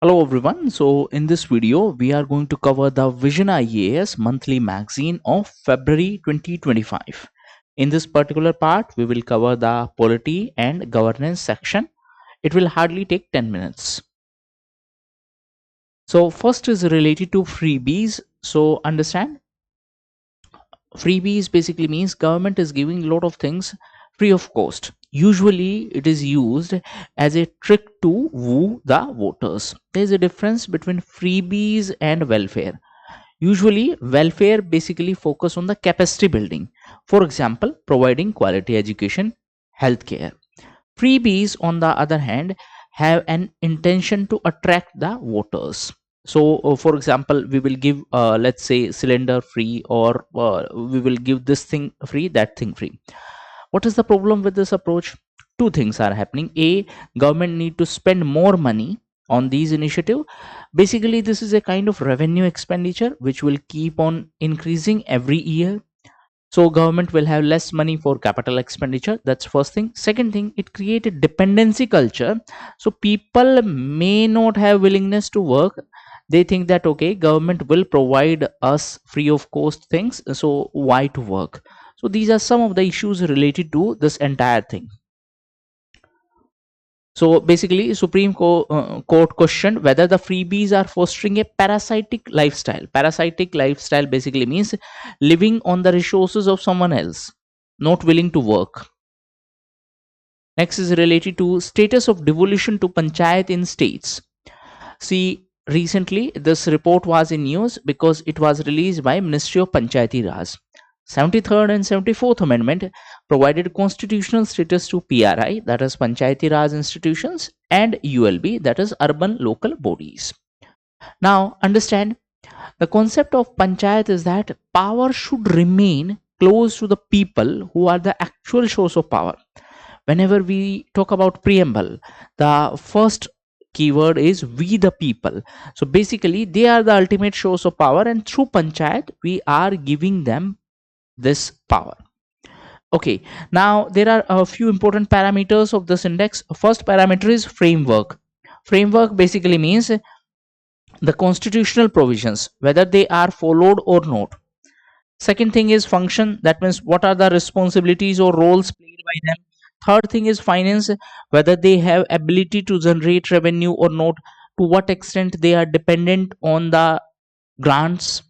Hello everyone. So in this video, we are going to cover the Vision IAS Monthly Magazine of February 2025. In this particular part, we will cover the polity and governance section. It will hardly take 10 minutes. So first is related to freebies. So understand, freebies basically means government is giving a lot of things free of cost. Usually it is used as a trick to woo the voters. There is a difference between freebies and welfare. Usually welfare basically focus on the capacity building, for example providing quality education, healthcare. Freebies, on the other hand, have an intention to attract the voters. So, for example, we will give, let's say, cylinder free, or we will give this thing free, that thing free. What is the problem with this approach? Two things are happening. A, government need to spend more money on these initiative. Basically, this is a kind of revenue expenditure which will keep on increasing every year, so government will have less money for capital expenditure. That's first thing. Second thing, it created dependency culture, so people may not have willingness to work. They think that okay, government will provide us free of cost things, so why to work? So these are some of the issues related to this entire thing. So basically, Court questioned whether the freebies are fostering a parasitic lifestyle. Parasitic lifestyle basically means living on the resources of someone else, not willing to work. Next is related to status of devolution to Panchayat in states. See, recently this report was in news because it was released by Ministry of Panchayati Raj. 73rd and 74th Amendment provided constitutional status to PRI, that is Panchayati Raj institutions, and ULB, that is urban local bodies. Now understand, the concept of Panchayat is that power should remain close to the people who are the actual source of power. Whenever we talk about preamble, the first keyword is we the people. So basically they are the ultimate source of power, and through Panchayat we are giving them this power. Okay, now there are a few important parameters of this index. First parameter is framework. Framework basically means the constitutional provisions, whether they are followed or not. Second thing is function, that means what are the responsibilities or roles played by them. Third thing is finance, whether they have ability to generate revenue or not, to what extent they are dependent on the grants.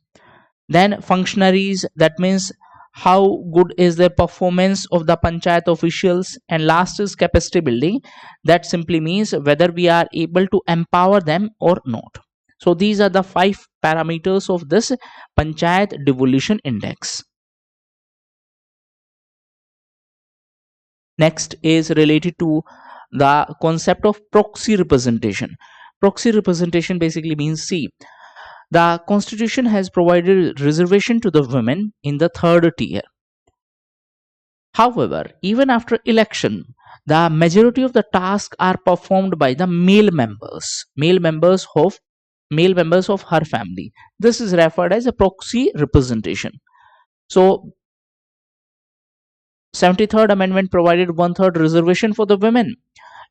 Then functionaries, that means how good is the performance of the panchayat officials. And last is capacity building, that simply means whether we are able to empower them or not. So these are the 5 parameters of this Panchayat Devolution Index. Next is related to the concept of proxy representation. Proxy representation basically means, see, the constitution has provided reservation to the women in the 3rd tier. However, even after election, the majority of the tasks are performed by the male members of her family. This is referred as a proxy representation. So 73rd Amendment provided 1/3 reservation for the women.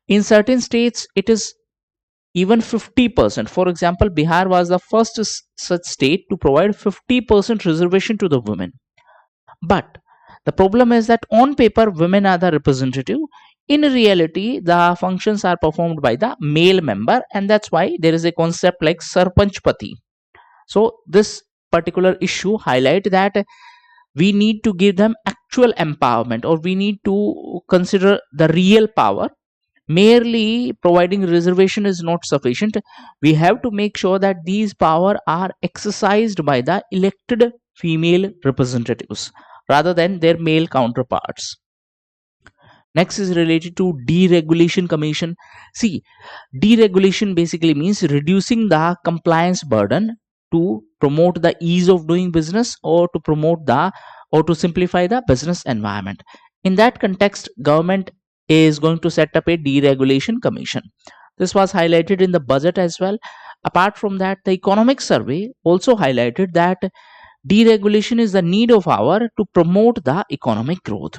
In certain states, it is even 50%. For example, Bihar was the first such state to provide 50% reservation to the women. But the problem is that on paper, women are the representative. In reality, the functions are performed by the male member, and that's why there is a concept like Sarpanchpati. So this particular issue highlight that we need to give them actual empowerment, or we need to consider the real power. Merely providing reservation is not sufficient. We have to make sure that these power are exercised by the elected female representatives rather than their male counterparts. Next is related to deregulation commission. See, deregulation basically means reducing the compliance burden to promote the ease of doing business, or to promote the, or to simplify the business environment. In that context, government is going to set up a deregulation commission. This was highlighted in the budget as well. Apart from that, the economic survey also highlighted that deregulation is the need of hour to promote the economic growth.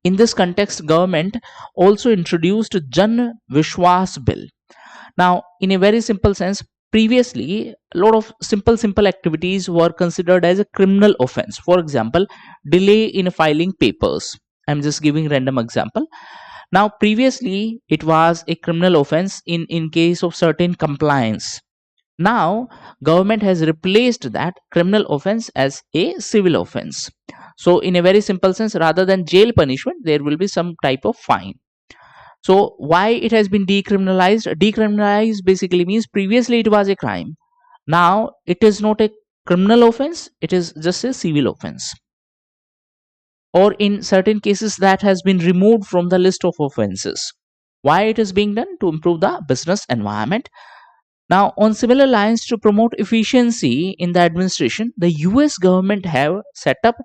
In this context, government also introduced Jan Vishwas bill. Now, in a very simple sense, previously a lot of simple activities were considered as a criminal offense. For example, delay in filing papers. I'm just giving random example. Now, previously it was a criminal offense in case of certain compliance. Now, government has replaced that criminal offense as a civil offense. So, in a very simple sense, rather than jail punishment, there will be some type of fine. So, why it has been decriminalized? Decriminalized basically means previously it was a crime. Now, it is not a criminal offense, it is just a civil offense. Or in certain cases, that has been removed from the list of offenses. Why it is being done? To improve the business environment. Now, on similar lines, to promote efficiency in the administration, the US government have set up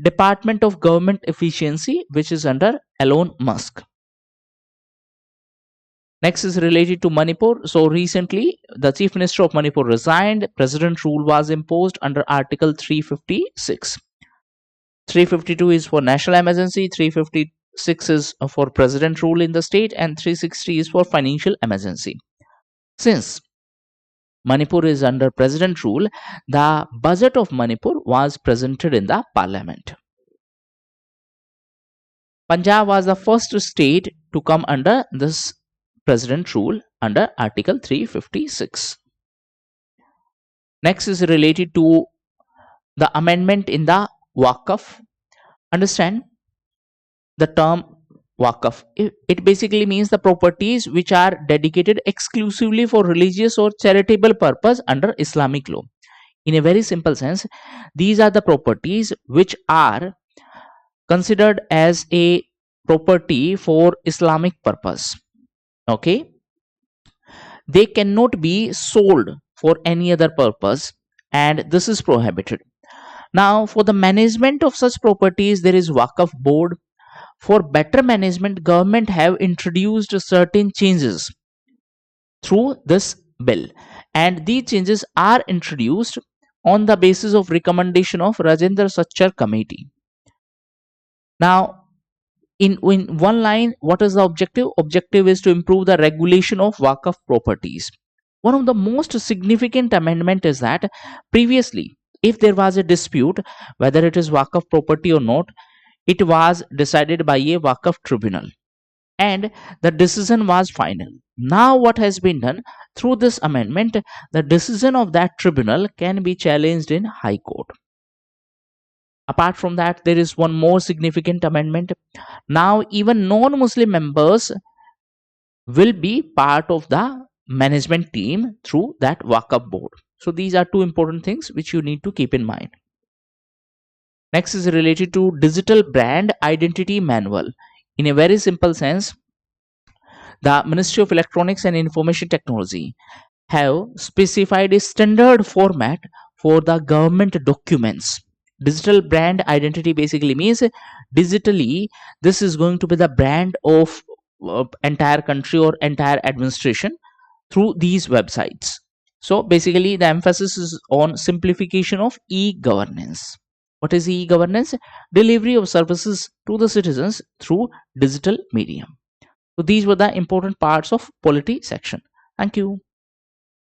Department of Government Efficiency, which is under Elon Musk. Next is related to Manipur. So recently, the Chief Minister of Manipur resigned. President rule was imposed under Article 356. 352 is for national emergency, 356 is for president rule in the state, and 360 is for financial emergency. Since Manipur is under president rule, the budget of Manipur was presented in the parliament. Punjab was the first state to come under this president rule under Article 356. Next is related to the amendment in the Waqf. Understand the term Waqf. It basically means the properties which are dedicated exclusively for religious or charitable purpose under Islamic law. In a very simple sense, these are the properties which are considered as a property for Islamic purpose. Okay, they cannot be sold for any other purpose, and this is prohibited. Now, for the management of such properties, there is Waqf board. For better management, government have introduced certain changes through this bill, and these changes are introduced on the basis of recommendation of Rajendra Sachar committee. Now, in one line, what is the objective? Objective is to improve the regulation of Waqf properties. One of the most significant amendment is that previously, if there was a dispute whether it is Waqf property or not, it was decided by a Waqf tribunal, and the decision was final. Now, what has been done through this amendment, the decision of that tribunal can be challenged in High Court. Apart from that, there is one more significant amendment. Now, even non-Muslim members will be part of the management team through that Waqf board. So, these are two important things which you need to keep in mind. Next is related to Digital Brand Identity Manual. In a very simple sense, the Ministry of Electronics and Information Technology have specified a standard format for the government documents. Digital brand identity basically means digitally this is going to be the brand of entire country or entire administration through these websites. So basically the emphasis is on simplification of e-governance. What is e-governance? Delivery of services to the citizens through digital medium. So these were the important parts of polity section. Thank you.